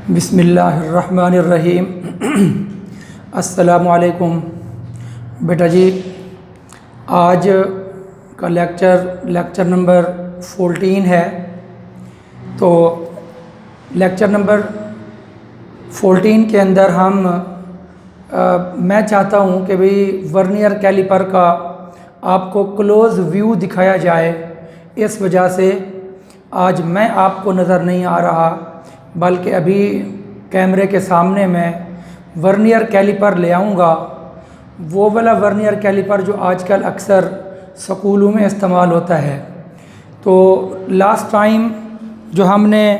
बिस्मिल्लाहिर्रहमानिर्रहीम। अस्सलामुअलैकुम। बेटा जी, आज का लेक्चर नंबर 14 है। तो लेक्चर नंबर 14 के अंदर मैं चाहता हूँ कि भाई वर्नियर कैलिपर का आपको क्लोज़ व्यू दिखाया जाए। इस वजह से आज मैं आपको नज़र नहीं आ रहा, बल्कि अभी कैमरे के सामने मैं वर्नियर कैलिपर ले आऊँगा। वो वाला वर्नियर कैलिपर जो आजकल अक्सर स्कूलों में इस्तेमाल होता है। तो लास्ट टाइम जो हमने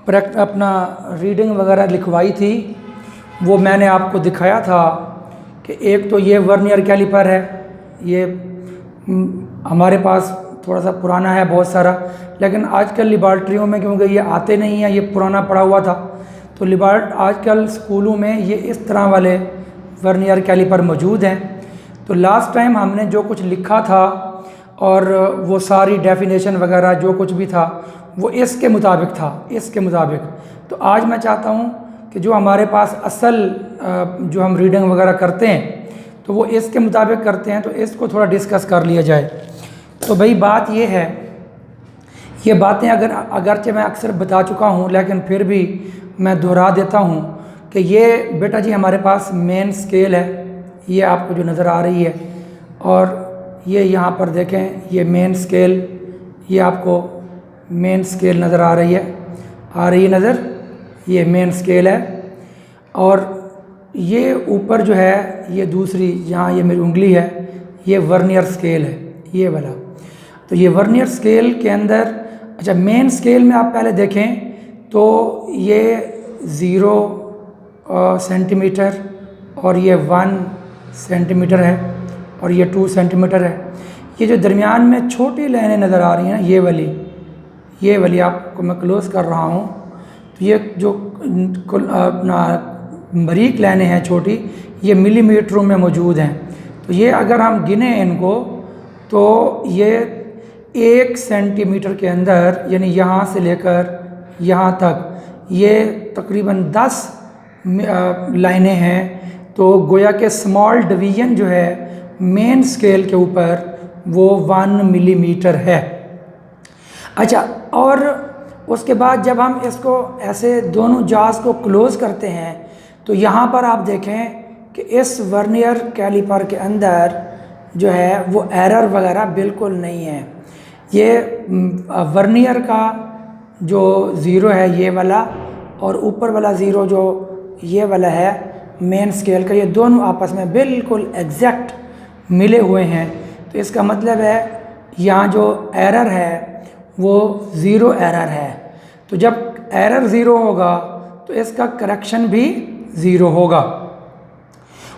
अपना रीडिंग वगैरह लिखवाई थी, वो मैंने आपको दिखाया था कि एक तो ये वर्नियर कैलिपर है। ये हमारे पास थोड़ा सा पुराना है बहुत सारा, लेकिन आजकल लेबॉर्ट्रियों में क्योंकि ये आते नहीं हैं, ये पुराना पड़ा हुआ था, तो आजकल स्कूलों में ये इस तरह वाले वर्नियर कैलिपर मौजूद हैं। तो लास्ट टाइम हमने जो कुछ लिखा था और वो सारी डेफिनेशन वगैरह जो कुछ भी था वो इसके मुताबिक था, इसके मुताबिक। तो आज मैं चाहता हूँ कि जो हमारे पास असल जो हम रीडिंग वगैरह करते हैं तो वो इसके मुताबिक करते हैं, तो इसको थोड़ा डिस्कस कर लिया जाए। तो भाई बात ये है, ये बातें अगरचे मैं अक्सर बता चुका हूँ, लेकिन फिर भी मैं दोहरा देता हूँ कि ये बेटा जी हमारे पास मेन स्केल है, ये आपको जो नज़र आ रही है, और ये यहाँ पर देखें, ये मेन स्केल, ये आपको मेन स्केल नज़र आ रही है नज़र, ये मेन स्केल है। और ये ऊपर जो है ये दूसरी, जहाँ ये मेरी उंगली है, ये वर्नियर स्केल है, ये वाला। तो ये वर्नियर स्केल के अंदर, अच्छा मेन स्केल में आप पहले देखें तो ये 0 सेंटीमीटर और ये 1 सेंटीमीटर है और ये 2 सेंटीमीटर है। ये जो दरमियान में छोटी लाइनें नज़र आ रही हैं, ये वाली आपको मैं क्लोज कर रहा हूँ। तो ये जो अपना बारीक लाइनें हैं छोटी, ये मिलीमीटरों में मौजूद हैं। तो ये अगर हम गिने इनको तो ये 1 सेंटीमीटर के अंदर, यानी यहाँ से लेकर यहाँ तक ये तकरीबन 10 लाइनें हैं। तो गोया के स्मॉल डिवीज़न जो है मेन स्केल के ऊपर वो 1 मिलीमीटर है। अच्छा, और उसके बाद जब हम इसको ऐसे दोनों जाज़ को क्लोज़ करते हैं तो यहाँ पर आप देखें कि इस वर्नियर कैलिपर के अंदर जो है वो एरर वगैरह बिल्कुल नहीं है। ये वर्नियर का जो 0 है ये वाला, और ऊपर वाला 0 जो ये वाला है मेन स्केल का, ये दोनों आपस में बिल्कुल एग्जैक्ट मिले हुए हैं। तो इसका मतलब है यहाँ जो एरर है वो 0 एरर है। तो जब एरर 0 होगा तो इसका करेक्शन भी 0 होगा।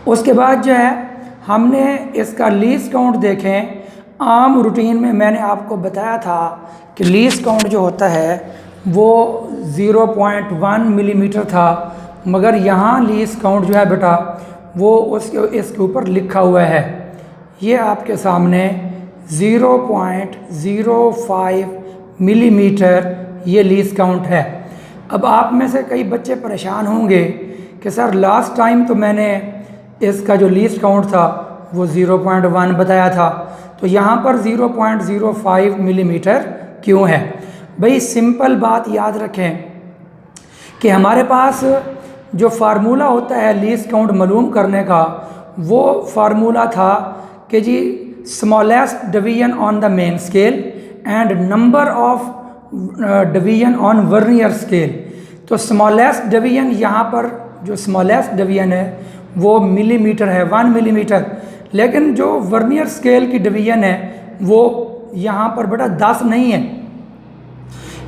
उसके बाद जो है हमने इसका लीस्ट काउंट देखें। आम रूटीन में मैंने आपको बताया था कि लीस्ट काउंट जो होता है वो 0.1 मिलीमीटर था, मगर यहाँ लीस्ट काउंट जो है बेटा वो इसके ऊपर लिखा हुआ है। ये आपके सामने 0.05 मिलीमीटर ये लीस्ट काउंट है। अब आप में से कई बच्चे परेशान होंगे कि सर लास्ट टाइम तो मैंने इसका जो लीस्ट काउंट था वो 0.1 बताया था, तो यहाँ पर 0.05 मिलीमीटर क्यों है? भाई सिंपल बात याद रखें कि हमारे पास जो फार्मूला होता है लीस्ट काउंट मालूम करने का, वो फार्मूला था कि जी smallest division on the main scale and number of division on vernier scale. तो स्मॉलेस्ट डिवीजन, यहाँ पर जो स्मॉलेस्ट डिवीजन है वो मिलीमीटर है, 1 मिलीमीटर, लेकिन जो वर्नियर स्केल की डिवीजन है वो यहाँ पर बेटा 10 नहीं है।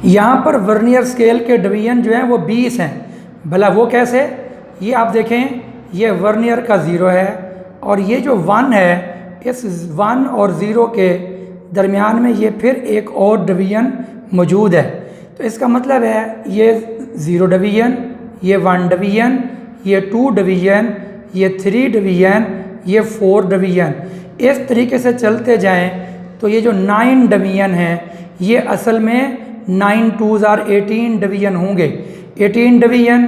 यहाँ पर वर्नियर स्केल के डिवीजन जो हैं वो 20 हैं। भला वो कैसे? ये आप देखें, ये वर्नियर का 0 है और ये जो 1 है, इस 1 और 0 के दरमियान में ये फिर एक और डिवीजन मौजूद है। तो इसका मतलब है ये 0 डिवीजन, ये 1 डिवीजन, ये 2 डिवीजन, ये 3 डिवीजन, ये 4 डिवीजन। इस तरीके से चलते जाएं तो ये जो 9 डिवीजन हैं ये असल में 9 2s are 18 डिवीजन होंगे। 18 डिवीजन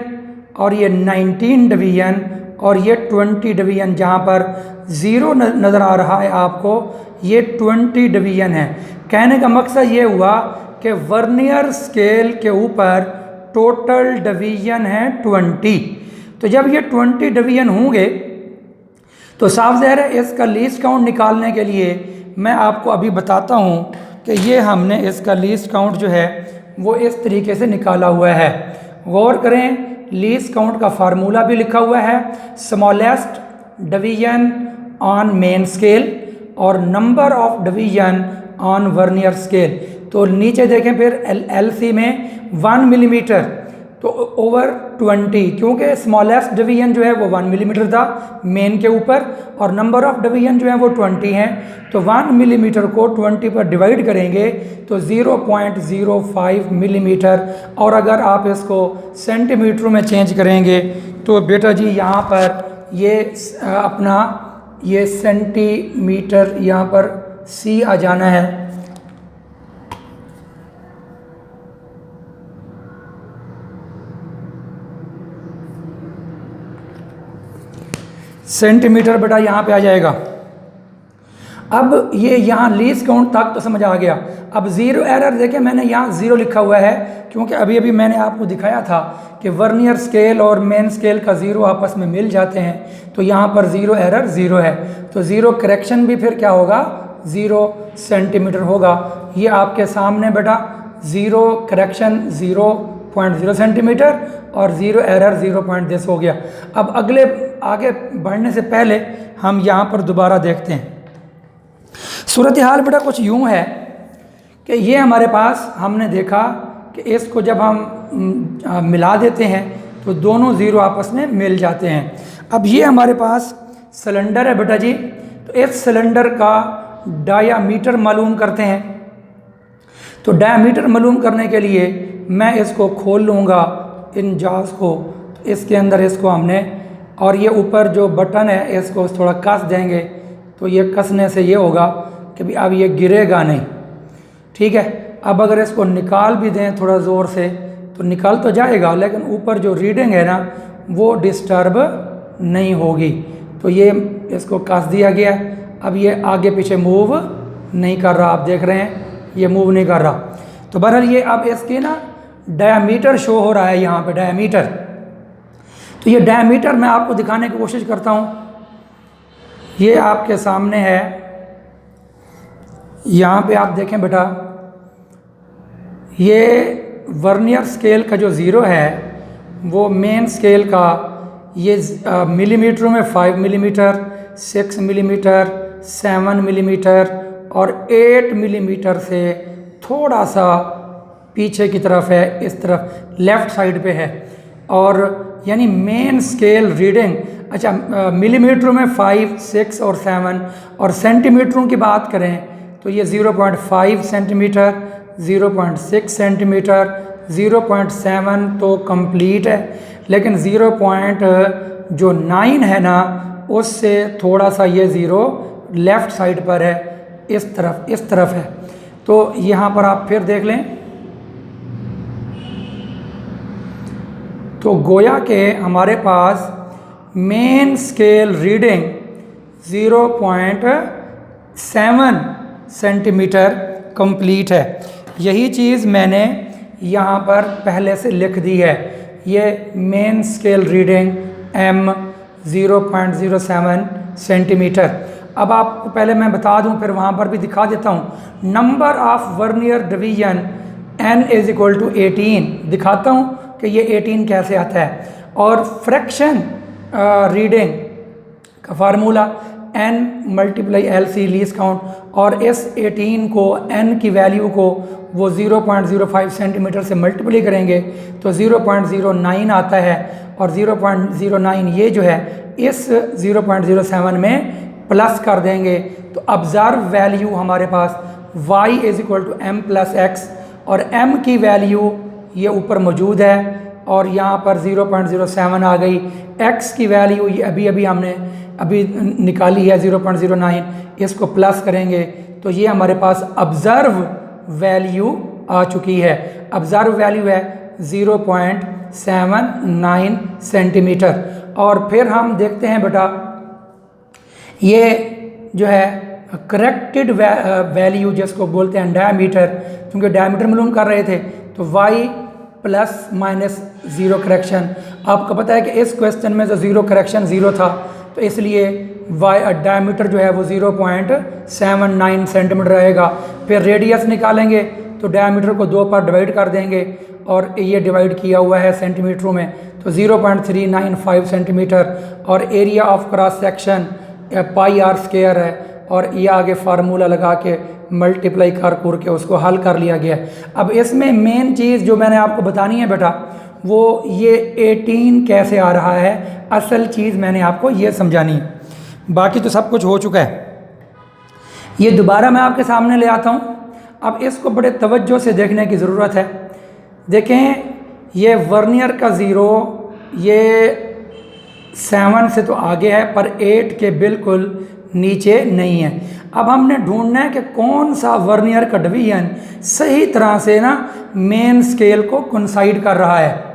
और ये 19 डिवीजन और ये 20 डिवीजन, जहाँ पर ज़ीरो नज़र आ रहा है आपको, ये 20 डिवीजन है। कहने का मकसद ये हुआ कि वर्नियर स्केल के ऊपर टोटल डिवीजन है 20। तो जब ये 20 डिवीजन होंगे तो साफ ज़ाहिर है इसका लीस्ट काउंट निकालने के लिए मैं आपको अभी बताता हूँ कि ये हमने इसका लीस्ट काउंट जो है वो इस तरीके से निकाला हुआ है। गौर करें, लीस्ट काउंट का फार्मूला भी लिखा हुआ है, smallest division on main scale और number of division on vernier scale. तो नीचे देखें फिर एलसी में 1 मिलीमीटर तो ओवर 20, क्योंकि स्मॉलेस्ट डिवीजन जो है वो 1 मिलीमीटर था मेन के ऊपर और नंबर ऑफ डिवीजन जो है वो 20 हैं। तो 1 मिलीमीटर को 20 पर डिवाइड करेंगे तो 0.05 मिलीमीटर, और अगर आप इसको सेंटीमीटरों में चेंज करेंगे तो बेटा जी यहाँ पर ये अपना ये सेंटीमीटर यहाँ पर सी आ जाना है। सेंटीमीटर बेटा यहाँ पे आ जाएगा। अब ये यहाँ लीस्ट काउंट तक तो समझ आ गया। अब ज़ीरो एरर देखें, मैंने यहाँ ज़ीरो लिखा हुआ है क्योंकि अभी अभी मैंने आपको दिखाया था कि वर्नियर स्केल और मेन स्केल का ज़ीरो आपस में मिल जाते हैं, तो यहाँ पर ज़ीरो एरर ज़ीरो है, तो ज़ीरो करेक्शन भी फिर क्या होगा, 0 सेंटीमीटर होगा। ये आपके सामने बेटा ज़ीरो करेक्शन 0.0 सेंटीमीटर और ज़ीरो एरर 0.10 हो गया। अब अगले आगे बढ़ने से पहले हम यहाँ पर दोबारा देखते हैं। सूरत हाल बेटा कुछ यूँ है कि ये हमारे पास हमने देखा कि इसको जब हम मिला देते हैं तो दोनों ज़ीरो आपस में मिल जाते हैं। अब ये हमारे पास सिलेंडर है बेटा जी, तो इस सिलेंडर का डायामीटर मालूम करते हैं। तो डायामीटर मालूम करने के लिए मैं इसको खोल लूँगा इन जार्स को, तो इसके अंदर इसको हमने, और ये ऊपर जो बटन है इसको थोड़ा कस देंगे, तो ये कसने से ये होगा कि भी अब ये गिरेगा नहीं, ठीक है। अब अगर इसको निकाल भी दें थोड़ा ज़ोर से तो निकाल तो जाएगा, लेकिन ऊपर जो रीडिंग है ना वो डिस्टर्ब नहीं होगी। तो ये इसको कस दिया गया। अब ये आगे पीछे मूव नहीं कर रहा, आप देख रहे हैं ये मूव नहीं कर रहा। तो बहरहाल ये अब इसके ना डायामीटर शो हो रहा है यहाँ पे, डायामीटर। तो ये डायामीटर मैं आपको दिखाने की कोशिश करता हूँ। ये आपके सामने है, यहाँ पे आप देखें बेटा, ये वर्नियर स्केल का जो ज़ीरो है वो मेन स्केल का ये मिलीमीटरों में 5 मिलीमीटर, 6 मिलीमीटर, 7 मिलीमीटर और 8 मिलीमीटर से थोड़ा सा पीछे की तरफ है, इस तरफ लेफ़्ट साइड पे है। और यानी मेन स्केल रीडिंग, अच्छा मिलीमीटरों में 5, 6 और 7, और सेंटीमीटरों की बात करें तो ये 0.5 सेंटीमीटर, 0.6 सेंटीमीटर, 0.7 तो कंप्लीट है, लेकिन 0.9 है ना उससे थोड़ा सा ये ज़ीरो लेफ़्ट साइड पर है, इस तरफ है। तो यहाँ पर आप फिर देख लें तो गोया के हमारे पास main scale reading 0.7 centimetre complete है। यही चीज़ मैंने यहाँ पर पहले से लिख दी है। ये main scale reading M 0.07 centimetre. अब आपको पहले मैं बता दूं, फिर वहाँ पर भी दिखा देता हूँ। Number of vernier division N = 18 दिखाता हूँ कि ये 18 कैसे आता है। और फ्रैक्शन रीडिंग का formula N × LC least count, और इस 18 को N की वैल्यू को वो 0.05 सेंटीमीटर से मल्टीप्लाई करेंगे तो 0.09 आता है, और 0.09 ये जो है इस 0.07 में प्लस कर देंगे तो ऑब्ज़र्व वैल्यू हमारे पास y = m + x, और m की वैल्यू ये ऊपर मौजूद है और यहाँ पर 0.07 आ गई। x की वैल्यू ये अभी हमने निकाली है 0.09, इसको प्लस करेंगे तो ये हमारे पास ऑब्ज़र्व वैल्यू आ चुकी है। ऑब्ज़र्व वैल्यू है 0.79 सेंटीमीटर। और फिर हम देखते हैं बेटा, ये जो है करेक्टेड वैल्यू जिसको बोलते हैं डायमीटर, क्योंकि डायमीटर मालूम कर रहे थे तो y plus minus zero correction. आपको पता है कि इस क्वेश्चन में जो ज़ीरो करेक्शन ज़ीरो था, तो इसलिए डायमीटर जो है वो 0.79 सेंटीमीटर रहेगा। फिर रेडियस निकालेंगे तो डायमीटर को 2 पर डिवाइड कर देंगे, और ये डिवाइड किया हुआ है सेंटीमीटरों में, तो 0.395 सेंटीमीटर। और area of cross section pi r square है, और ये आगे फार्मूला लगा के मल्टीप्लाई कर के उसको हल कर लिया गया। अब इसमें मेन चीज़ जो मैंने आपको बतानी है बेटा, वो ये 18 कैसे आ रहा है, असल चीज़ मैंने आपको ये समझानी है। बाकी तो सब कुछ हो चुका है। ये दोबारा मैं आपके सामने ले आता हूँ। अब इसको बड़े तवज्जो से देखने की ज़रूरत है। देखें, ये वर्नियर का ज़ीरो ये 7 से तो आगे है, पर 8 के बिल्कुल नीचे नहीं है। अब हमने ढूंढना है कि कौन सा वर्नियर का डिवीजन सही तरह से ना मेन स्केल को कोइंसाइड कर रहा है।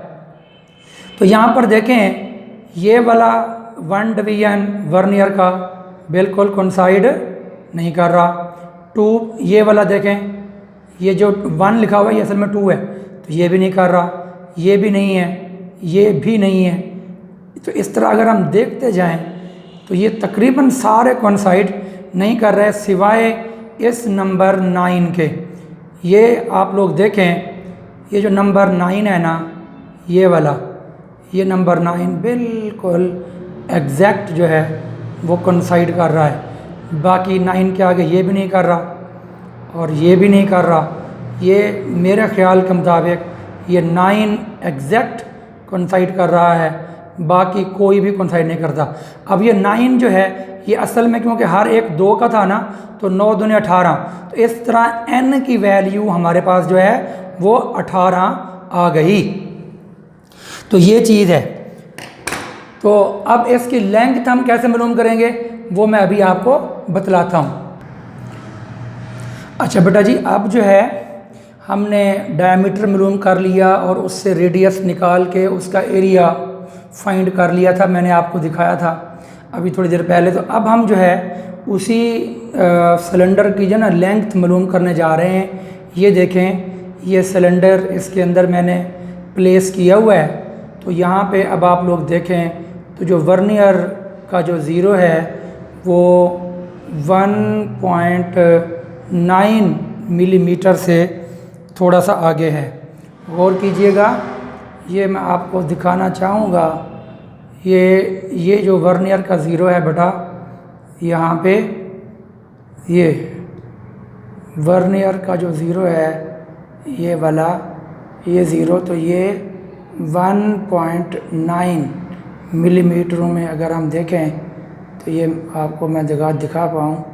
तो यहाँ पर देखें, ये वाला 1 डिवीजन वर्नियर का बिल्कुल कोइंसाइड नहीं कर रहा। 2, ये वाला देखें, ये जो 1 लिखा हुआ है ये असल में 2 है, तो ये भी नहीं कर रहा, ये भी नहीं है, ये भी नहीं है। तो इस तरह अगर हम देखते जाएं तो ये तकरीबन सारे कोइंसाइड नहीं कर रहे, सिवाय इस नंबर 9 के। ये आप लोग देखें, ये जो नंबर 9 है ना, ये वाला, ये नंबर 9 बिल्कुल एग्जैक्ट जो है वो कोइंसाइड कर रहा है। बाकी 9 के आगे ये भी नहीं कर रहा, और ये भी नहीं कर रहा। ये मेरे ख्याल के मुताबिक ये 9 एग्जैक्ट कोइंसाइड कर रहा है, बाकी कोई भी कोइंसाइड नहीं करता। अब ये 9 जो है ये असल में, क्योंकि हर एक 2 का था ना, तो 9 दूनी 18, तो इस तरह n की वैल्यू हमारे पास जो है वो 18 आ गई। तो ये चीज़ है। तो अब इसकी लेंथ हम कैसे मालूम करेंगे वो मैं अभी आपको बतलाता हूँ। अच्छा बेटा जी, अब जो है हमने डायमीटर मालूम कर लिया और उससे रेडियस निकाल के उसका एरिया फाइंड कर लिया था, मैंने आपको दिखाया था अभी थोड़ी देर पहले। तो अब हम जो है उसी सिलेंडर की जो ना लेंथ मालूम करने जा रहे हैं। ये देखें, ये सिलेंडर इसके अंदर मैंने प्लेस किया हुआ है। तो यहाँ पे अब आप लोग देखें तो जो वर्नियर का जो ज़ीरो है वो 1.9 मिलीमीटर से थोड़ा सा आगे है। गौर कीजिएगा, ये मैं आपको दिखाना चाहूँगा। ये जो वर्नियर का ज़ीरो है बेटा, यहाँ पे ये वर्नियर का जो ज़ीरो है ये वाला, ये ज़ीरो, तो ये 1.9 मिलीमीटरों में अगर हम देखें तो ये आपको मैं दिखा पाऊँ,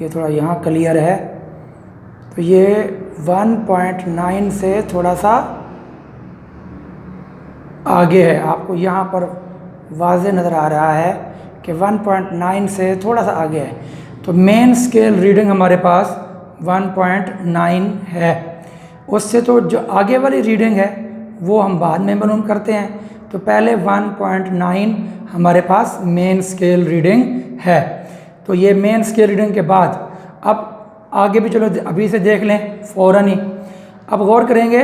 ये थोड़ा यहाँ क्लियर है। तो ये 1.9 से थोड़ा सा आगे है, आपको यहाँ पर वाज़े नज़र आ रहा है कि 1.9 से थोड़ा सा आगे है। तो मेन स्केल रीडिंग हमारे पास 1.9 है। उससे तो जो आगे वाली रीडिंग है वो हम बाद में मालूम करते हैं। तो पहले 1.9 हमारे पास मेन स्केल रीडिंग है। तो ये मेन स्केल रीडिंग के बाद अब आगे भी चलो अभी से देख लें फ़ौरन ही। अब गौर करेंगे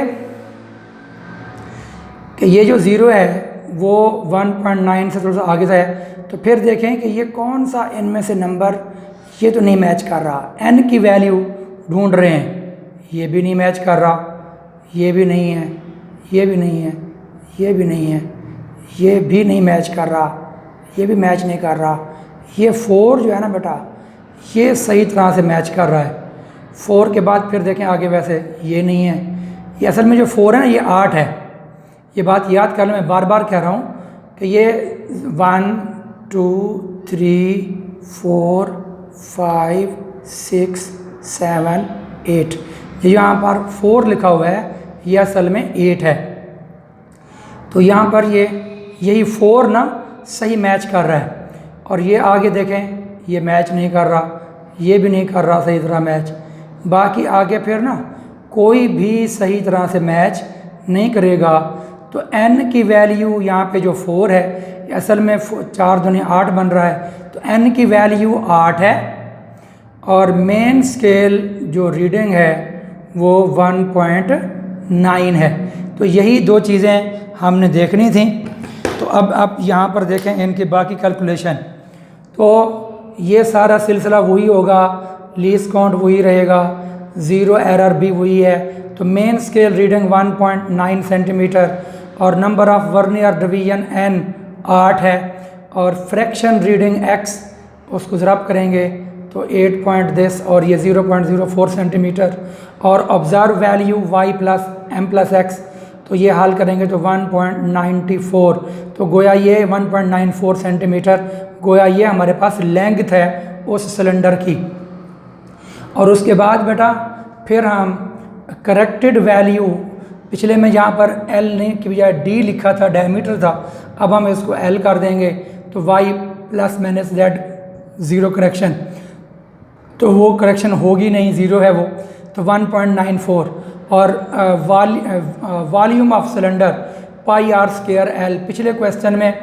कि ये जो ज़ीरो है वो 1.9 से थोड़ा सा आगे से है। तो फिर देखें कि ये कौन सा इनमें से नंबर ये तो नहीं मैच कर रहा। n की वैल्यू ढूंढ रहे हैं, ये भी नहीं मैच कर रहा, ये भी नहीं है, ये भी नहीं है, ये भी नहीं है, ये भी नहीं मैच कर रहा, ये भी मैच नहीं कर रहा। ये 4 जो है ना बेटा, ये सही तरह से मैच कर रहा है। 4 के बाद फिर देखें आगे, वैसे ये नहीं है। ये असल में जो 4 है ना ये 8 है। ये बात याद कर लो, मैं बार बार कह रहा हूँ कि ये 1 2 3 4 5 6 7 8, ये यहाँ पर 4 लिखा हुआ है, ये असल में 8 है। तो यहाँ पर यही 4 ना सही मैच कर रहा है। और ये आगे देखें, ये मैच नहीं कर रहा, ये भी नहीं कर रहा सही तरह मैच। बाकी आगे फिर ना कोई भी सही तरह से मैच नहीं करेगा तो n की वैल्यू यहाँ पे जो 4 है, असल में 4 दूनी 8 बन रहा है, तो n की वैल्यू 8 है और मेन स्केल जो रीडिंग है वो 1.9 है। तो यही दो चीज़ें हमने देखनी थी। तो अब आप यहाँ पर देखें इनकी बाकी कैलकुलेशन, तो ये सारा सिलसिला वही होगा, लीस्ट काउंट वही रहेगा, ज़ीरो एरर भी वही है। तो मेन स्केल रीडिंग 1.9 सेंटीमीटर और number of vernier division n 8 है और फ्रैक्शन रीडिंग x उसको ज़रब करेंगे तो 8 पॉइंट दिस और ये 0.04 सेंटीमीटर और observe value y plus m plus x, तो ये हल करेंगे तो 1.94, तो गोया ये 1.94 सेंटीमीटर गोया ये हमारे पास लेंथ है उस सिलेंडर की। और उसके बाद बेटा फिर हम करेक्टेड वैल्यू, पिछले में यहाँ पर L ने की बजाय D लिखा था, डायमीटर था, अब हम इसको L कर देंगे तो y plus minus z zero correction, तो वो करेक्शन होगी नहीं, ज़ीरो है वो, तो 1.94 और volume of cylinder pi r square L, पिछले क्वेश्चन में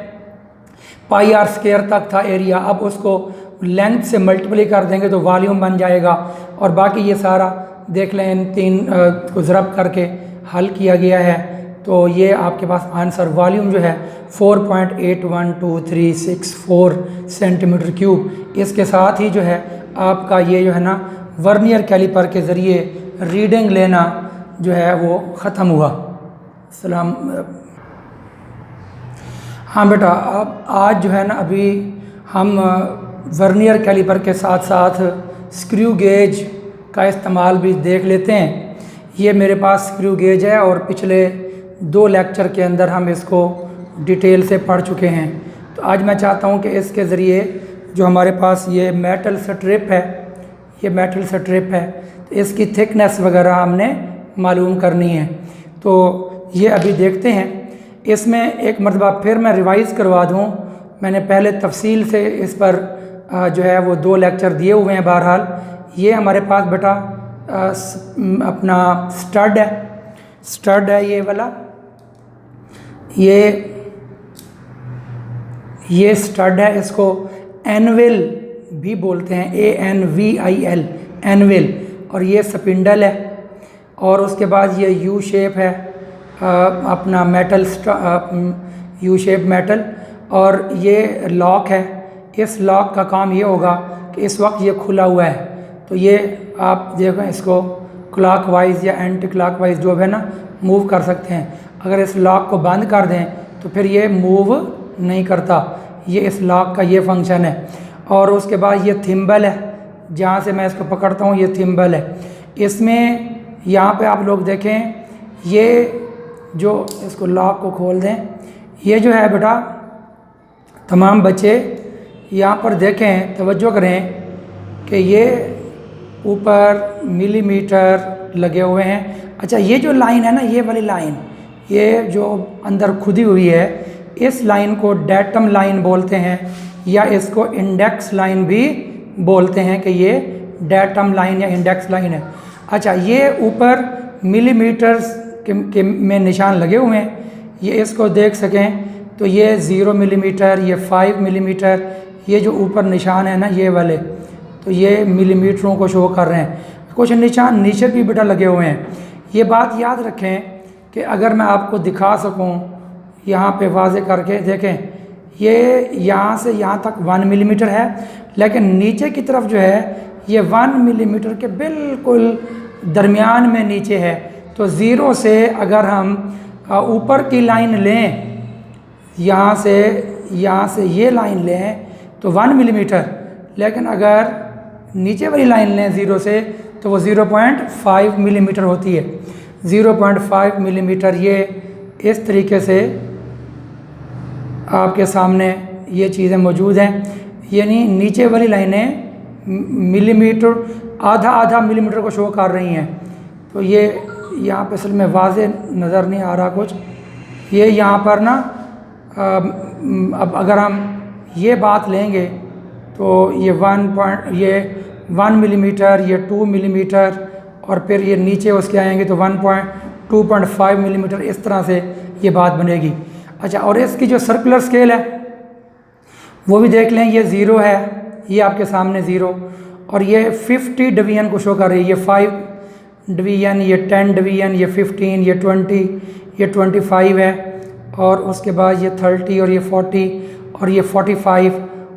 पाई आर स्क्वायर तक था एरिया, अब उसको लेंथ से मल्टीप्लाई कर देंगे तो वॉल्यूम बन जाएगा। और बाकी ये सारा देख लें, इन तीन को ज़रब करके हल किया गया है, तो ये आपके पास आंसर वॉल्यूम जो है 4.812364 सेंटीमीटर क्यूब। इसके साथ ही जो है आपका ये जो है ना वर्नियर कैलिपर के ज़रिए रीडिंग लेना जो है वो ख़त्म हुआ। सलाम। हाँ बेटा, अब आज जो है ना अभी हम वर्नियर कैलिपर के साथ साथ स्क्रू गेज का इस्तेमाल भी देख लेते हैं। ये मेरे पास स्क्रू गेज है और पिछले 2 लेक्चर के अंदर हम इसको डिटेल से पढ़ चुके हैं। तो आज मैं चाहता हूँ कि इसके ज़रिए जो हमारे पास ये मेटल स्ट्रिप है, ये मेटल स्ट्रिप है, तो इसकी थिकनेस वगैरह हमने मालूम करनी है। तो ये अभी देखते हैं। इसमें एक मरतबा फिर मैं रिवाइज़ करवा दूँ, मैंने पहले तफसील से इस पर जो है वो 2 लेक्चर दिए हुए हैं। बहरहाल ये हमारे पास बेटा अपना स्टड है, स्टड है ये वाला, ये स्टड है, इसको एनविल भी बोलते हैं, ANVIL, एनविल। और ये स्पिंडल है और उसके बाद ये यू शेप है, अपना मेटल यू शेप मेटल, और ये लॉक है। इस लॉक का काम ये होगा कि इस वक्त ये खुला हुआ है, तो ये आप देखें इसको क्लॉकवाइज या एंटी क्लॉकवाइज जो है ना मूव कर सकते हैं। अगर इस लॉक को बंद कर दें तो फिर ये मूव नहीं करता, ये इस लॉक का ये फंक्शन है। और उसके बाद ये थिम्बल है, जहाँ से मैं इसको पकड़ता हूँ ये थिम्बल है। इसमें यहाँ पे आप लोग देखें, ये जो इसको लॉक को खोल दें, ये जो है बेटा तमाम बच्चे यहाँ पर देखें, तवज्जो करें कि ये ऊपर मिलीमीटर लगे हुए हैं। अच्छा, ये जो लाइन है ना, ये वाली लाइन, ये जो अंदर खुदी हुई है, इस लाइन को डेटम लाइन बोलते हैं या इसको इंडेक्स लाइन भी बोलते हैं कि ये डेटम लाइन या इंडेक्स लाइन है। अच्छा, ये ऊपर मिलीमीटर्स के में निशान लगे हुए हैं, ये इसको देख सकें तो ये 0 मिलीमीटर, ये 5 मिलीमीटर, ये जो ऊपर निशान है ना ये वाले, तो ये मिलीमीटरों को शो कर रहे हैं। कुछ निशान नीचे भी बेटा लगे हुए हैं। ये बात याद रखें कि अगर मैं आपको दिखा सकूं यहाँ पे वाज़े करके देखें, ये यहाँ से यहाँ तक 1 मिलीमीटर है, लेकिन नीचे की तरफ जो है ये 1 मिलीमीटर के बिल्कुल दरमियान में नीचे है। तो 0 से अगर हम ऊपर की लाइन लें, यहाँ से ये लाइन लें तो 1 मिलीमीटर, लेकिन अगर नीचे वाली लाइन लें 0 से तो वो 0.5 मिलीमीटर होती है। 0.5 मिलीमीटर ये इस तरीके से आपके सामने ये चीज़ें मौजूद हैं, यानी नीचे वाली लाइनें मिलीमीटर, आधा मिलीमीटर को शो कर रही हैं। तो ये यहाँ पे असल में वाज़े नज़र नहीं आ रहा कुछ, ये यहाँ पर ना अब अगर हम ये बात लेंगे तो ये 1 मिलीमीटर, ये 2 मिलीमीटर, और फिर ये नीचे उसके आएंगे तो 2.5 मिलीमीटर, इस तरह से ये बात बनेगी। अच्छा, और इसकी जो सर्कुलर स्केल है वो भी देख लें, ये 0 है, ये आपके सामने 0, और ये 50 डिवीजन को शो कर रही है। ये 5 डिवीजन, ये 10 डिवीजन, ये 15, ये 20, ये 25 है, और उसके बाद ये 30, और ये 40, और ये 45,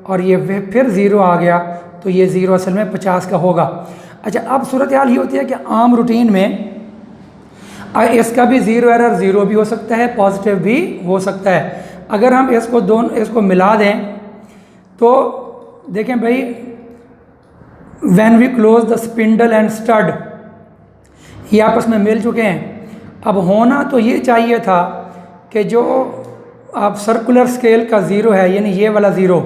और ये फिर 0 आ गया, तो ये 0 असल में 50 का होगा। अच्छा, अब सूरत हाल ये होती है कि आम रूटीन में इसका भी 0 एरर 0 भी हो सकता है, पॉजिटिव भी हो सकता है। अगर हम इसको मिला दें तो देखें भाई, when we close the spindle and stud, ये आपस में मिल चुके हैं। अब होना तो ये चाहिए था कि जो आप सर्कुलर स्केल का 0 है, यानी ये वाला 0,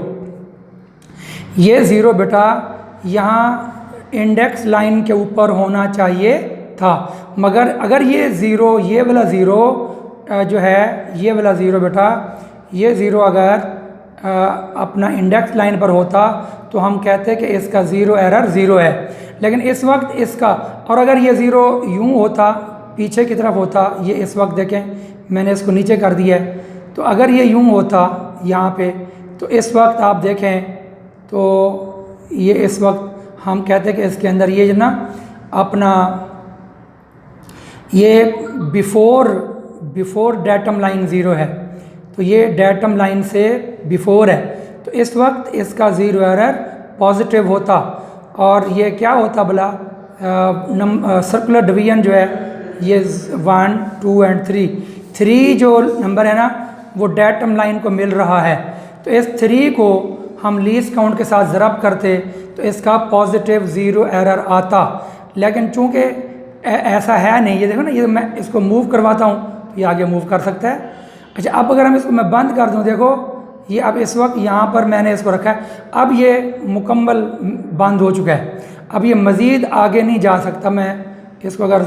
ये 0 बेटा यहाँ इंडेक्स लाइन के ऊपर होना चाहिए था। मगर अगर ये 0, ये वाला 0 जो है, ये वाला 0 बेटा, ये 0 अगर अपना इंडेक्स लाइन पर होता तो हम कहते कि इसका 0 एरर 0 है। लेकिन इस वक्त इसका, और अगर ये 0 यूँ होता, पीछे की तरफ होता, ये इस वक्त देखें मैंने इसको नीचे कर दिया है, तो अगर ये यूँ होता यहाँ पे, तो इस वक्त आप देखें तो ये इस वक्त हम कहते कि इसके अंदर ये ना अपना ये बिफोर डेटम लाइन 0 है, तो ये डेटम लाइन से बिफोर है, तो इस वक्त इसका 0 एरर पॉजिटिव होता। और ये क्या होता भला, सर्कुलर डिवीजन जो है ये 1, 2 एंड 3 जो नंबर है ना वो डेटम लाइन को मिल रहा है, तो इस 3 को हम लीस्ट काउंट के साथ ज़रब करते तो इसका पॉजिटिव 0 एरर आता। लेकिन चूंकि ऐसा है नहीं, ये देखो ना, ये मैं इसको मूव करवाता हूँ तो ये आगे मूव कर सकता है। अच्छा, अब अगर हम इसको मैं बंद कर दूँ, देखो ये अब इस वक्त यहाँ पर मैंने इसको रखा है, अब ये मुकम्मल बंद हो चुका है, अब ये मज़ीद आगे नहीं जा सकता। मैं इसको अगर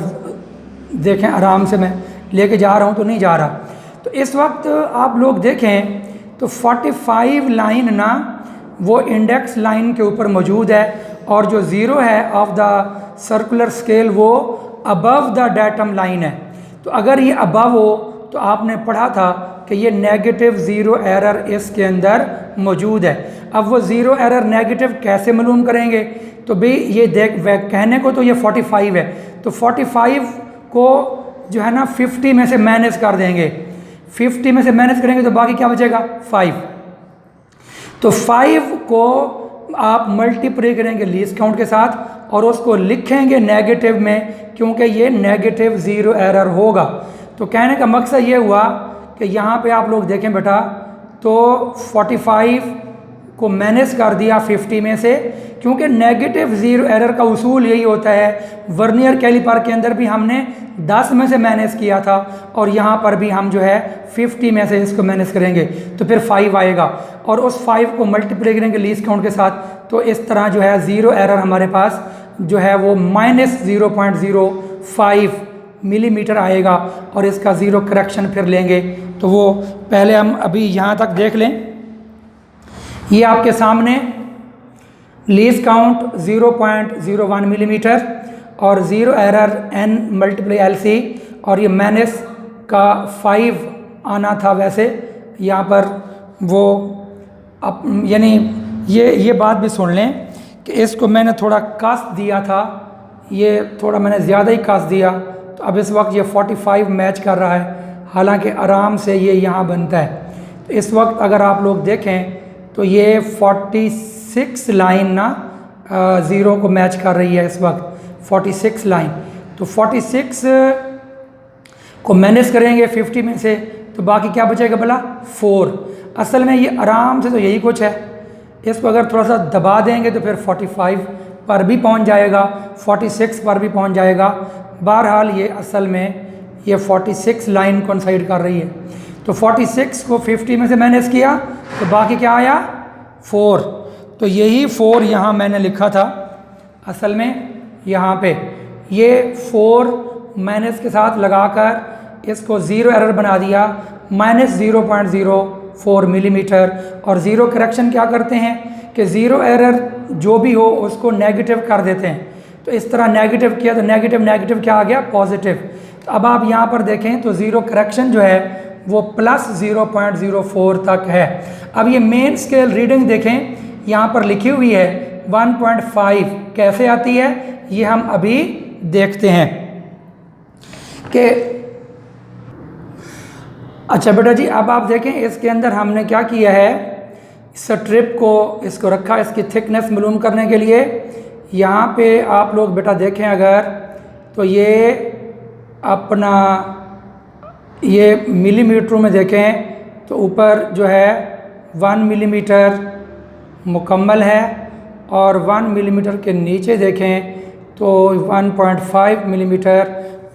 देखें आराम से मैं लेके जा रहा हूँ तो नहीं जा रहा। तो इस वक्त आप लोग देखें तो 45 लाइन ना वो इंडेक्स लाइन के ऊपर मौजूद है, और जो 0 है ऑफ द सर्कुलर स्केल वो अबव द डेटम लाइन है। तो अगर ये अबव हो तो आपने पढ़ा था कि ये नेगेटिव 0 एरर इसके अंदर मौजूद है। अब वो 0 एरर नेगेटिव कैसे मालूम करेंगे, तो भाई ये कहने को तो ये 45 है, तो 45 को जो है ना 50 में से माइनस कर देंगे, 50 में से माइनस करेंगे तो बाकी क्या बचेगा 5। तो 5 को आप मल्टीप्लाई करेंगे लीस्ट काउंट के साथ और उसको लिखेंगे नेगेटिव में, क्योंकि ये नेगेटिव 0 एरर होगा। तो कहने का मकसद ये हुआ कि यहाँ पे आप लोग देखें बेटा, तो 45 को माइनस कर दिया 50 में से, क्योंकि नेगेटिव 0 एरर का उसूल यही होता है। वर्नियर कैलिपर के अंदर भी हमने 10 में से माइनस किया था, और यहाँ पर भी हम जो है 50 में से इसको माइनस करेंगे तो फिर 5 आएगा, और उस 5 को मल्टीप्लाई करेंगे लीस्ट काउंट के साथ, तो इस तरह जो है 0 एरर हमारे पास जो है वो -0.05 मिलीमीटर आएगा, और इसका 0 करेक्शन फिर लेंगे। तो वो पहले हम अभी यहाँ तक देख लें, ये आपके सामने लीस्ट काउंट 0.01 मिलीमीटर और 0 एरर n मल्टीप्लाई LC, और ये माइनस का 5 आना था। वैसे यहाँ पर वो यानी ये बात भी सुन लें कि इसको मैंने थोड़ा कस दिया था, ये थोड़ा मैंने ज़्यादा ही कस दिया, तो अब इस वक्त ये 45 मैच कर रहा है, हालांकि आराम से ये यहाँ बनता है। तो इस वक्त अगर आप लोग देखें तो ये 46 लाइन ना 0 को मैच कर रही है इस वक्त, 46 लाइन। तो 46 को माइनस करेंगे 50 में से तो बाकी क्या बचेगा भला 4। असल में ये आराम से तो यही कुछ है, इसको अगर थोड़ा सा दबा देंगे तो फिर 45 पर भी पहुंच जाएगा, 46 पर भी पहुंच जाएगा। बहरहाल ये असल में ये 46 लाइन कोइंसाइड कर रही है। तो 46 को 50 में से माइनस किया तो बाकी क्या आया 4। तो यही 4 यहाँ मैंने लिखा था असल में, यहाँ पे ये 4 माइनस के साथ लगाकर इसको 0 एरर बना दिया, -0.04 मिलीमीटर। और 0 करेक्शन क्या करते हैं कि 0 एरर जो भी हो उसको नेगेटिव कर देते हैं। तो इस तरह नेगेटिव किया तो नेगेटिव क्या आ गया पॉजिटिव। तो अब आप यहाँ पर देखें तो ज़ीरो करेक्शन जो है वो प्लस 0.04 तक है। अब ये मेन स्केल रीडिंग देखें, यहाँ पर लिखी हुई है 1.5 कैसे आती है ये हम अभी देखते हैं कि अच्छा बेटा जी, अब आप देखें इसके अंदर हमने क्या किया है, स्ट्रिप को इसको रखा इसकी थिकनेस मालूम करने के लिए। यहाँ पे आप लोग बेटा देखें अगर तो ये अपना ये मिलीमीटरों में देखें तो ऊपर जो है 1 मिलीमीटर मुकम्मल है और 1 मिलीमीटर के नीचे देखें तो 1.5 मिलीमीटर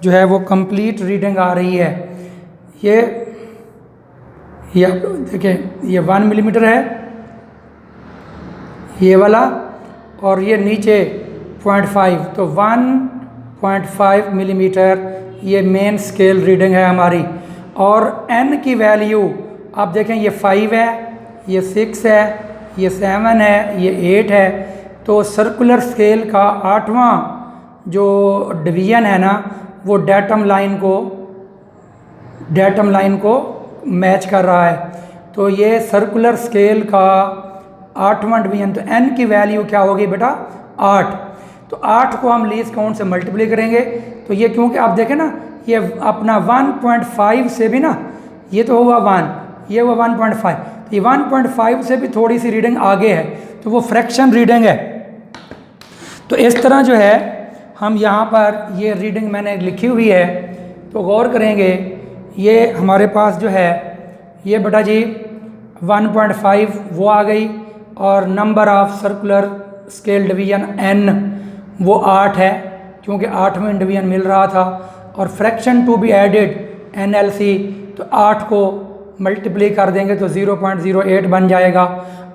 जो है वो कंप्लीट रीडिंग आ रही है। ये देखें ये 1 मिलीमीटर है ये वाला और ये नीचे 0.5, तो 1.5 मिलीमीटर ये मेन स्केल रीडिंग है हमारी। और n की वैल्यू आप देखें ये 5 है, ये 6 है, ये 7 है, ये 8 है। तो सर्कुलर स्केल का 8वां जो डिवीज़न है ना वो डेटम लाइन को मैच कर रहा है। तो ये सर्कुलर स्केल का 8वां डिवीज़न, तो n की वैल्यू क्या होगी बेटा 8। तो 8 को हम लीस्ट काउंट से मल्टीप्लाई करेंगे तो ये क्योंकि आप देखें ना ये अपना 1.5 से भी ना ये तो हुआ 1, ये हुआ 1.5, तो ये 1.5 से भी थोड़ी सी रीडिंग आगे है तो वो फ्रैक्शन रीडिंग है। तो इस तरह जो है हम यहाँ पर ये रीडिंग मैंने लिखी हुई है तो गौर करेंगे ये हमारे पास जो है ये बेटा जी 1.5 वो आ गई और number of circular scale division n वो 8 है क्योंकि 8वें डिवीज़न मिल रहा था। और fraction to be added NLC तो 8 को मल्टीप्लाई कर देंगे तो 0.08 बन जाएगा।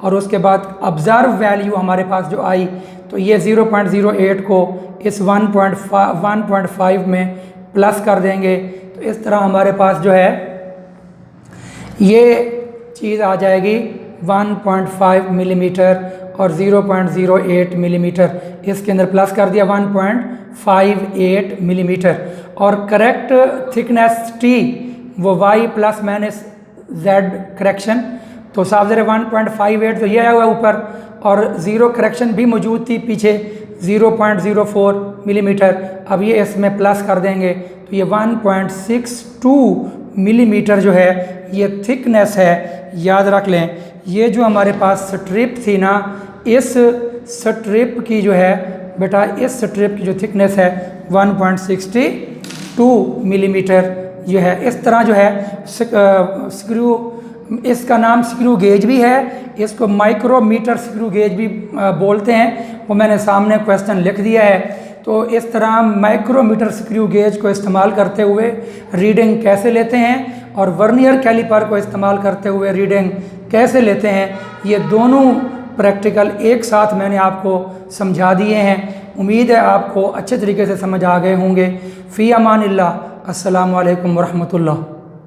और उसके बाद ऑब्ज़र्व वैल्यू हमारे पास जो आई तो ये 0.08 को इस 1.5 में प्लस कर देंगे तो इस तरह हमारे पास जो है ये चीज़ आ जाएगी 1.5 मिलीमीटर और 0.08 मिलीमीटर, इसके अंदर प्लस कर दिया 1.58 मिलीमीटर। और करेक्ट थिकनेस T वो y plus minus Z correction तो साफ ज़रा 1.58 तो ये आया हुआ ऊपर और ज़ीरो करेक्शन भी मौजूद थी पीछे 0.04 मिलीमीटर। अब ये इसमें प्लस कर देंगे तो ये 1.62 मिलीमीटर जो है ये थिकनेस है। याद रख लें ये जो हमारे पास स्ट्रिप थी ना इस स्ट्रिप की जो है बेटा इस स्ट्रिप की जो थिकनेस है 1.62 मिलीमीटर ये है। इस तरह जो है स्क्रू, इसका नाम स्क्रू गेज भी है, इसको माइक्रोमीटर स्क्रू गेज भी बोलते हैं, वो मैंने सामने क्वेश्चन लिख दिया है। तो इस तरह माइक्रोमीटर स्क्रू गेज को इस्तेमाल करते हुए रीडिंग कैसे लेते हैं और वर्नियर कैलिपर को इस्तेमाल करते हुए रीडिंग कैसे लेते हैं ये दोनों प्रैक्टिकल एक साथ मैंने आपको समझा दिए हैं। उम्मीद है आपको अच्छे तरीके से समझ आ गए होंगे। फ़ी अमानिल्लाह, अस्सलामु अलैकुम वरहमतुल्लाह।